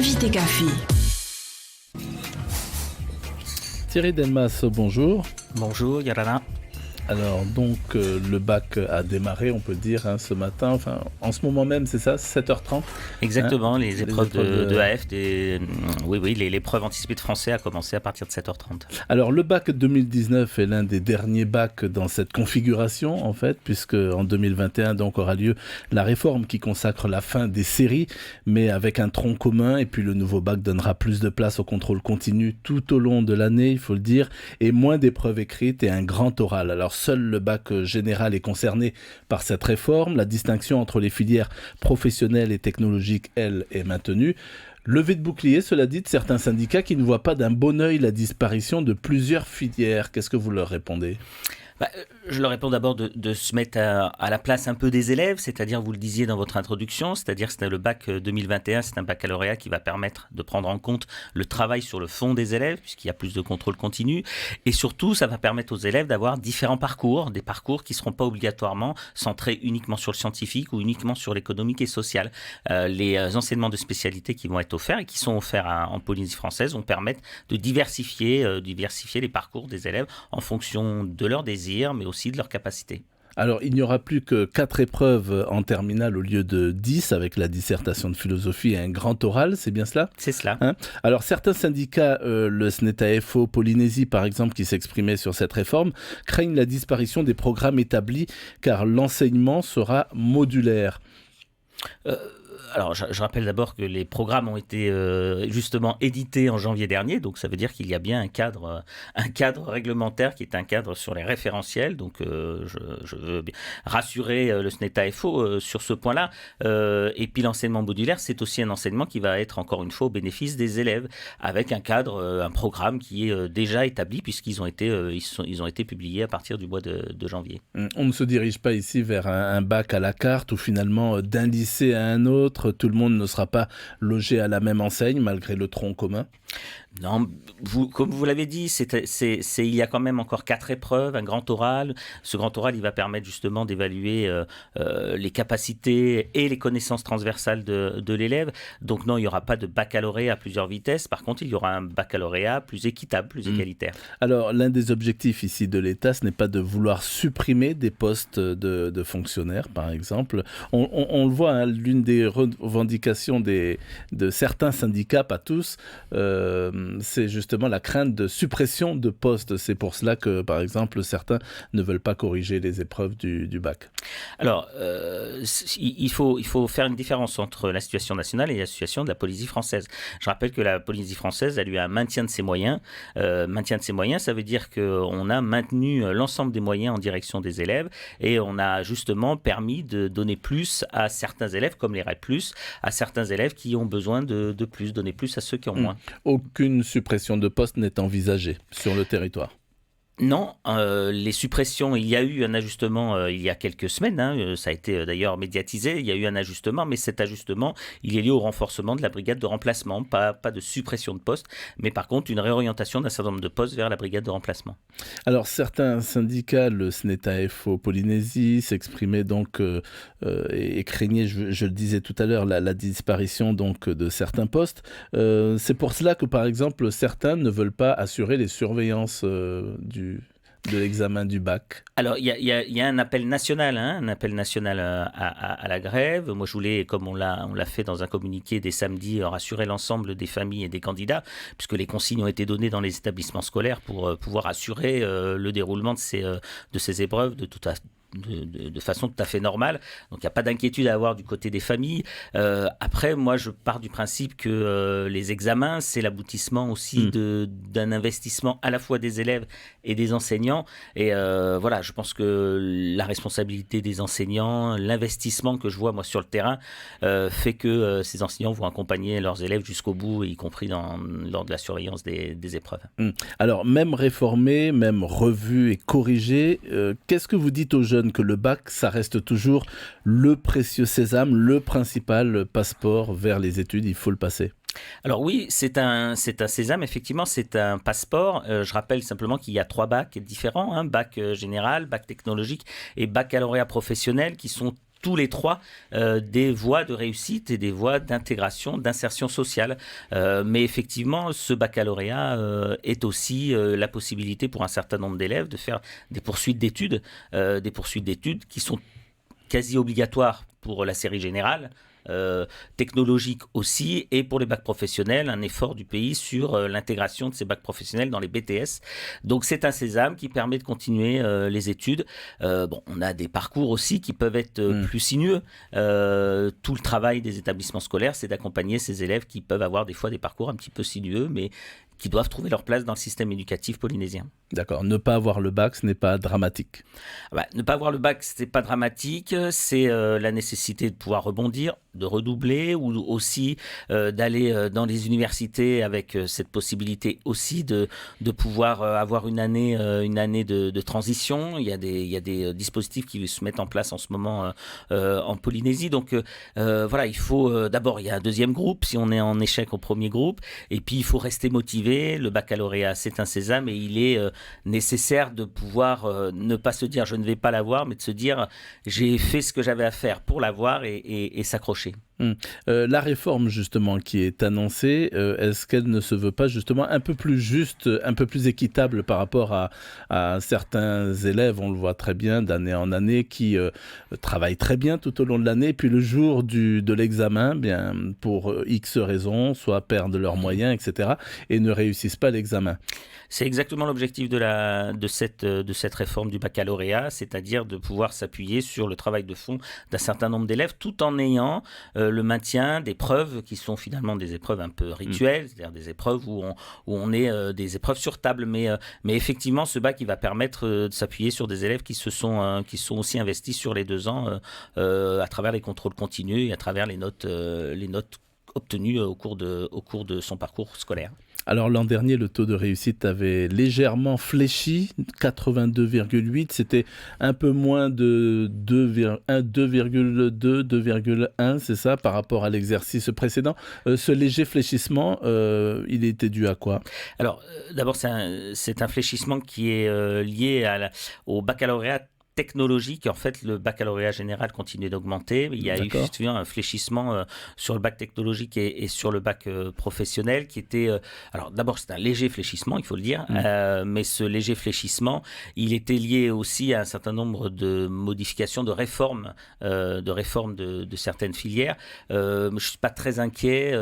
Invité Café. Thierry Delmas, bonjour. Bonjour Yorana. Alors donc le bac a démarré, on peut dire, ce matin, enfin en ce moment même, c'est ça, 7h30. Exactement, les épreuves de AF, l'épreuve anticipée de français a commencé à partir de 7h30. Alors le bac 2019 est l'un des derniers bacs dans cette configuration en fait, puisque en 2021 donc aura lieu la réforme qui consacre la fin des séries, mais avec un tronc commun, et puis le nouveau bac donnera plus de place au contrôle continu tout au long de l'année, il faut le dire, et moins d'épreuves écrites et un grand oral. Alors seul le bac général est concerné par cette réforme. La distinction entre les filières professionnelles et technologiques, elle, est maintenue. Levée de bouclier, cela dit, de certains syndicats qui ne voient pas d'un bon œil la disparition de plusieurs filières. Qu'est-ce que vous leur répondez ? Je leur réponds d'abord de se mettre à la place un peu des élèves, c'est-à-dire, vous le disiez dans votre introduction, c'est-à-dire c'est le bac 2021, c'est un baccalauréat qui va permettre de prendre en compte le travail sur le fond des élèves, puisqu'il y a plus de contrôle continu, et surtout, ça va permettre aux élèves d'avoir différents parcours, des parcours qui ne seront pas obligatoirement centrés uniquement sur le scientifique ou uniquement sur l'économique et social. Les enseignements de spécialité qui vont être offerts et qui sont offerts en Polynésie française vont permettre de diversifier les parcours des élèves en fonction de leurs désirs, mais aussi de leurs capacités. Alors, il n'y aura plus que 4 épreuves en terminale au lieu de 10, avec la dissertation de philosophie et un grand oral, c'est bien cela ? C'est cela. Alors, certains syndicats, le SNETAFO Polynésie par exemple, qui s'exprimaient sur cette réforme, craignent la disparition des programmes établis, car l'enseignement sera modulaire. Alors, je rappelle d'abord que les programmes ont été justement édités en janvier dernier, donc ça veut dire qu'il y a bien un cadre réglementaire qui est un cadre sur les référentiels. Donc, je veux rassurer le SNETAFO sur ce point-là. Et puis, l'enseignement modulaire, c'est aussi un enseignement qui va être encore une fois au bénéfice des élèves, avec un cadre, un programme qui est déjà établi puisqu'ils ont été publiés à partir du mois de janvier. On ne se dirige pas ici vers un bac à la carte ou finalement d'un lycée à un autre. Tout le monde ne sera pas logé à la même enseigne malgré le tronc commun. Non, comme vous l'avez dit, il y a quand même encore 4 épreuves, un grand oral. Ce grand oral, il va permettre justement d'évaluer les capacités et les connaissances transversales de l'élève. Donc non, il n'y aura pas de baccalauréat à plusieurs vitesses. Par contre, il y aura un baccalauréat plus équitable, plus égalitaire. Alors, l'un des objectifs ici de l'État, ce n'est pas de vouloir supprimer des postes de fonctionnaires, par exemple. On le voit, l'une des revendications de certains syndicats, pas tous, c'est justement la crainte de suppression de postes. C'est pour cela que, par exemple, certains ne veulent pas corriger les épreuves du bac. Alors, il faut faire une différence entre la situation nationale et la situation de la Polynésie française. Je rappelle que la Polynésie française a eu un maintien de ses moyens. Maintien de ses moyens, ça veut dire qu'on a maintenu l'ensemble des moyens en direction des élèves et on a justement permis de donner plus à certains élèves, comme les REP+, à certains élèves qui ont besoin de plus, donner plus à ceux qui ont moins. Aucune suppression de poste n'est envisagée sur le territoire. Non, les suppressions, il y a eu un ajustement il y a quelques semaines, ça a été d'ailleurs médiatisé, il y a eu un ajustement, mais cet ajustement, il est lié au renforcement de la brigade de remplacement, pas de suppression de postes, mais par contre une réorientation d'un certain nombre de postes vers la brigade de remplacement. Alors certains syndicats, le SNETAFO Polynésie, s'exprimaient donc et craignaient, je le disais tout à l'heure, la disparition donc de certains postes. C'est pour cela que par exemple certains ne veulent pas assurer les surveillances de l'examen du bac. Alors, il y a un appel national, à la grève. Moi, je voulais, comme on l'a fait dans un communiqué dès samedi, rassurer l'ensemble des familles et des candidats, puisque les consignes ont été données dans les établissements scolaires pour pouvoir assurer le déroulement de ces épreuves de façon tout à fait normale. Donc, il n'y a pas d'inquiétude à avoir du côté des familles. Après, moi, je pars du principe que les examens, c'est l'aboutissement aussi d'un investissement à la fois des élèves et des enseignants. Et voilà, je pense que la responsabilité des enseignants, l'investissement que je vois, moi, sur le terrain, fait que ces enseignants vont accompagner leurs élèves jusqu'au bout, y compris lors de la surveillance des épreuves. Alors, même réformé, même revu et corrigé, qu'est-ce que vous dites aux jeunes que le bac, ça reste toujours le précieux sésame, le principal passeport vers les études, il faut le passer? Alors oui, c'est un sésame, effectivement, c'est un passeport. Je rappelle simplement qu'il y a 3 bacs différents, bac général, bac technologique et baccalauréat professionnel, qui sont tous les trois des voies de réussite et des voies d'intégration, d'insertion sociale. Mais effectivement, ce baccalauréat est aussi la possibilité pour un certain nombre d'élèves de faire des poursuites d'études qui sont quasi obligatoires pour la série générale, technologique aussi, et pour les bacs professionnels, un effort du pays sur l'intégration de ces bacs professionnels dans les BTS. Donc c'est un sésame qui permet de continuer les études. On a des parcours aussi qui peuvent être plus sinueux. Tout le travail des établissements scolaires, c'est d'accompagner ces élèves qui peuvent avoir des fois des parcours un petit peu sinueux, mais qui doivent trouver leur place dans le système éducatif polynésien. D'accord. Ne pas avoir le bac, ce n'est pas dramatique. Ne pas avoir le bac, ce n'est pas dramatique. C'est la nécessité de pouvoir rebondir, de redoubler, ou aussi d'aller dans les universités avec cette possibilité aussi de pouvoir avoir une année de transition. Il y a des dispositifs qui se mettent en place en ce moment en Polynésie. Donc il faut d'abord, il y a un deuxième groupe si on est en échec au premier groupe, et puis il faut rester motivé. Le baccalauréat, c'est un sésame, et il est nécessaire de pouvoir ne pas se dire je ne vais pas l'avoir, mais de se dire j'ai fait ce que j'avais à faire pour l'avoir et s'accrocher. La réforme justement qui est annoncée, est-ce qu'elle ne se veut pas justement un peu plus juste, un peu plus équitable par rapport à certains élèves, on le voit très bien d'année en année, qui travaillent très bien tout au long de l'année, puis le jour de l'examen, bien pour X raisons, soit perdent leurs moyens, etc., et ne réussissent pas l'examen. C'est exactement l'objectif de cette réforme du baccalauréat, c'est-à-dire de pouvoir s'appuyer sur le travail de fond d'un certain nombre d'élèves, tout en ayant le maintien des preuves qui sont finalement des épreuves un peu rituelles, c'est-à-dire des épreuves où on est des épreuves sur table. Mais effectivement, ce bac, il va permettre de s'appuyer sur des élèves qui sont aussi investis sur les 2 ans à travers les contrôles continus et à travers les notes obtenues au cours de son parcours scolaire. Alors l'an dernier, le taux de réussite avait légèrement fléchi, 82,8, c'était un peu moins de 2,2, 2,1, c'est ça, par rapport à l'exercice précédent. Ce léger fléchissement, il était dû à quoi ? Alors d'abord, c'est un fléchissement qui est lié au baccalauréat technologique. En fait, le baccalauréat général continue d'augmenter. Il y a eu un fléchissement sur le bac technologique et sur le bac professionnel qui était... alors d'abord, c'est un léger fléchissement, il faut le dire, mais ce léger fléchissement, il était lié aussi à un certain nombre de modifications, de réformes de certaines filières. Je ne suis pas très inquiet.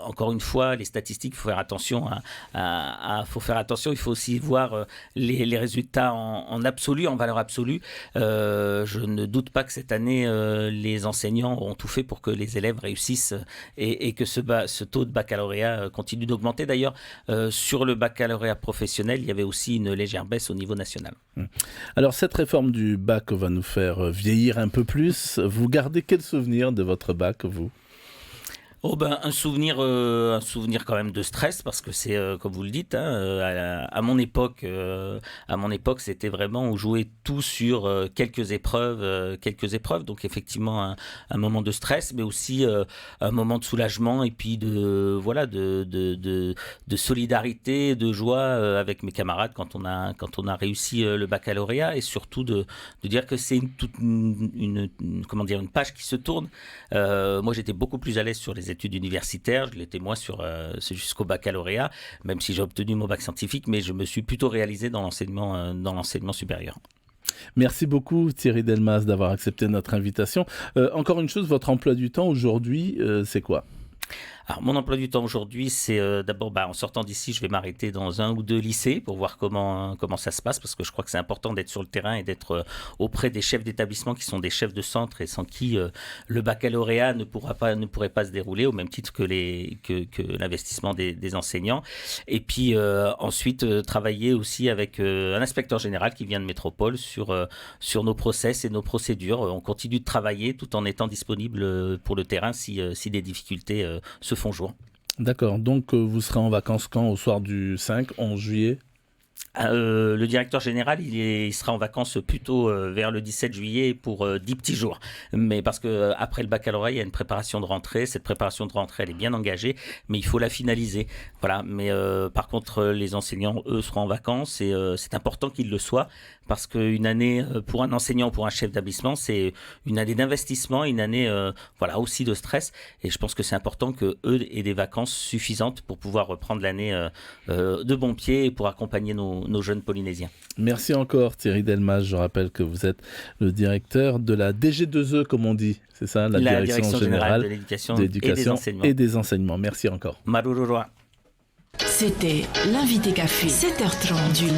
Encore une fois, les statistiques, il faut faire attention. Il faut aussi voir les résultats en absolu, en valeur absolue. Je ne doute pas que cette année, les enseignants auront tout fait pour que les élèves réussissent et que ce taux de baccalauréat continue d'augmenter. D'ailleurs, sur le baccalauréat professionnel, il y avait aussi une légère baisse au niveau national. Alors, cette réforme du bac va nous faire vieillir un peu plus. Vous gardez quel souvenir de votre bac, vous ? Un souvenir quand même de stress, parce que c'est comme vous le dites, à mon époque, c'était vraiment on jouait tout sur quelques épreuves, donc effectivement un moment de stress, mais aussi un moment de soulagement et puis de solidarité, de joie avec mes camarades quand on a réussi le baccalauréat, et surtout de dire que c'est une page qui se tourne. Moi, j'étais beaucoup plus à l'aise sur les études universitaires, je l'étais moins jusqu'au baccalauréat, même si j'ai obtenu mon bac scientifique, mais je me suis plutôt réalisé dans l'enseignement supérieur. Merci beaucoup Thierry Delmas d'avoir accepté notre invitation. Encore une chose, votre emploi du temps aujourd'hui, c'est quoi ? Alors, mon emploi du temps aujourd'hui, c'est d'abord, en sortant d'ici, je vais m'arrêter dans 1 ou 2 lycées pour voir comment ça se passe, parce que je crois que c'est important d'être sur le terrain et d'être auprès des chefs d'établissement qui sont des chefs de centre et sans qui le baccalauréat ne pourrait pas se dérouler, au même titre que l'investissement des enseignants. Et puis ensuite, travailler aussi avec un inspecteur général qui vient de métropole sur nos process et nos procédures. On continue de travailler tout en étant disponible pour le terrain si des difficultés se font jour. D'accord, donc vous serez en vacances quand ? Au soir du 5, 11 juillet ? Le directeur général, il sera en vacances plutôt vers le 17 juillet pour 10 petits jours. Mais parce que après le baccalauréat, il y a une préparation de rentrée. Cette préparation de rentrée, elle est bien engagée, mais il faut la finaliser. Voilà. Mais par contre, les enseignants, eux, seront en vacances et c'est important qu'ils le soient parce qu'une année pour un enseignant, pour un chef d'établissement, c'est une année d'investissement, une année voilà aussi de stress. Et je pense que c'est important que eux aient des vacances suffisantes pour pouvoir reprendre l'année de bon pied et pour accompagner nos jeunes Polynésiens. Merci encore Thierry Delmas. Je rappelle que vous êtes le directeur de la DG2E, comme on dit. C'est ça, la Direction Générale de l'Éducation et des Enseignements. Merci encore. Marururua. C'était l'invité café, 7h30 du